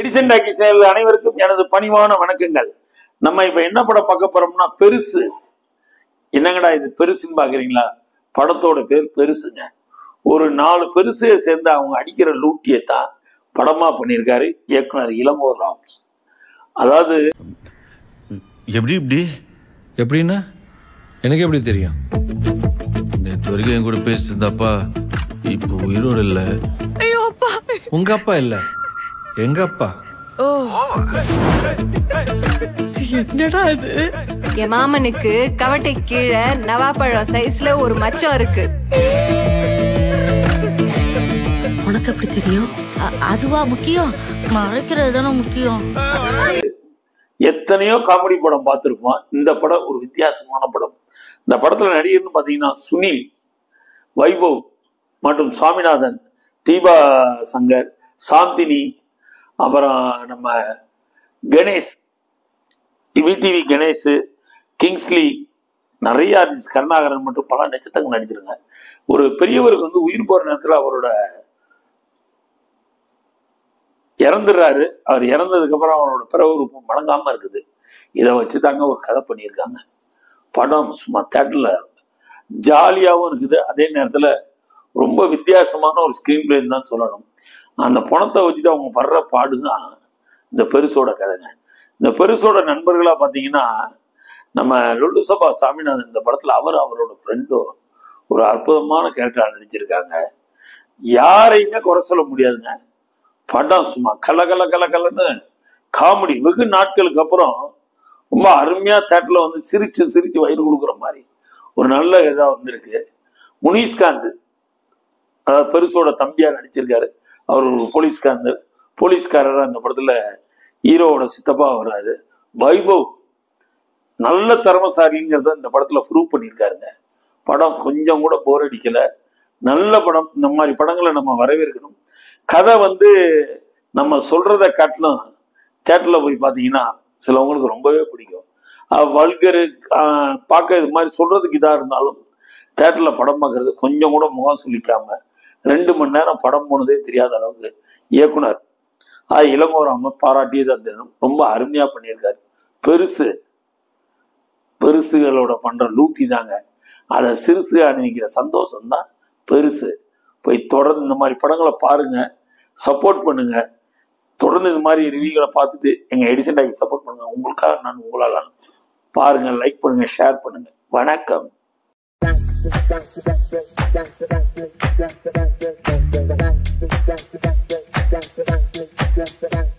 Edison talkies நேயர்கள் அனைவருக்கும் எனது பணிவான வணக்கங்கள். நம்ம இப்ப என்ன படம் பார்க்க போறோம்னா பெருசு. என்னங்கடா இது பெருசுன்னு பாக்குறீங்களா? படத்தோட பேர் பெருசுங்க. ஒரு 4 பெருசையை சேர்ந்து அவங்க அடிக்கிற லூட்டியை தான் படமா பண்ணியிருக்காரு இயக்குனர் இளங்கோ ராம்ஸ். அதாவது எப்படின்னா எனக்கு எப்படி தெரியும்? நேற்று வரைக்கும் என் கூட பேசிட்டு இருந்தாப்பா, இப்போ உயிரோடு இல்ல. உங்க அப்பா இல்ல, எங்க அப்பா. என்னடா இது? என் மாமனுக்கு கவட்டை கீழே நவாப்பழம் சைஸ்ல ஒரு மச்சம் இருக்கு. உனக்கு எப்படி தெரியும்? அதுவா முக்கியம்? மறைக்கிறது தானே முக்கியம். எத்தனையோ காமெடி படம் பார்த்துருப்போம். இந்த படம் ஒரு வித்தியாசமான படம். இந்த படத்துல நடிகர்னு பாத்தீங்கன்னா சுனில், வைபவ் மற்றும் சாமிநாதன், தீபா சங்கர், சாந்தினி, அப்புறம் நம்ம கணேஷ், டிவி கணேஷ், கிங்ஸ்லி, நிறைய ஆர்டிஸ்ட், கருணாகரன் மற்றும் பல நட்சத்திரங்கள் நடிச்சிருங்க. ஒரு பெரியவருக்கு வந்து உயிர் போற நேரத்தில் அவரோட இறந்துடுறாரு. அவர் இறந்ததுக்கு அப்புறம் அவரோட பிறகு மடங்காம இருக்குது. இதை வச்சு தாங்க ஒரு கதை பண்ணியிருக்காங்க. படம் சும்மா தேட்டர்ல ஜாலியாகவும் இருக்குது, அதே நேரத்தில் ரொம்ப வித்தியாசமான ஒரு ஸ்கிரீன் பிளேன்னு தான் சொல்லணும். அந்த பணத்தை வச்சுட்டு அவங்க படுற பாடுதான் இந்த பெருசோட கதைங்க. இந்த பெருசோட நண்பர்களா பார்த்தீங்கன்னா நம்ம லொல்லுசபா சாமிநாதன் இந்த படத்துல அவரோட ஃப்ரெண்டோ ஒரு அற்புதமான கேரக்டரா நடிச்சிருக்காங்க. யாரையுமே குறை சொல்ல முடியாதுங்க. படம் சும்மா கலன்னு காமெடி. வெகு நாட்களுக்கு அப்புறம் ரொம்ப அருமையா தேட்டர்ல வந்து சிரிச்சு வயிறு கொடுக்குற மாதிரி ஒரு நல்ல இதா வந்திருக்கு. முனிஷ்காந்த், அதாவது பெருசோட தம்பியா நடிச்சிருக்காரு. அவர் ஒரு போலீஸ்காரர் அந்த படத்துல ஹீரோவோட சித்தப்பா வர்றாரு. வைபவ் நல்ல திறமசாலிங்கிறத இந்த படத்துல ப்ரூவ் பண்ணியிருக்காருங்க. படம் கொஞ்சம் கூட போர் அடிக்கல. நல்ல படம். இந்த மாதிரி படங்களை நம்ம வரவேற்கணும். கதை வந்து நம்ம சொல்றத காட்டிலும் தேட்டர்ல போய் பார்த்தீங்கன்னா சிலவங்களுக்கு ரொம்பவே பிடிக்கும். வல்கரு பார்க்க இது மாதிரி சொல்றதுக்கு இதா இருந்தாலும் தேட்டர்ல படம் பார்க்கறது கொஞ்சம் கூட முகம் சுளிக்காம 2 மணி நேரம் படம் போனதே தெரியாத அளவுக்கு இயக்குனர் இளங்கோ ராம பாராட்டியது அந்த ரொம்ப அருமையா பண்ணியிருக்காரு. பெருசுகளோட பண்ற லூட்டி தாங்க. அதை சிறுசு அணிவிக்கிற சந்தோஷம் தான் பெருசு. போய் தொடர்ந்து இந்த மாதிரி படங்களை பாருங்க, சப்போர்ட் பண்ணுங்க. தொடர்ந்து இது மாதிரி ரிவ்யூகளை பார்த்துட்டு எங்க எடிசன் டாக்கீஸ் சப்போர்ட் பண்ணுங்க. உங்களுக்காக நான் உங்களால் பாருங்க, லைக் பண்ணுங்க, ஷேர் பண்ணுங்க. வணக்கம். Thank you.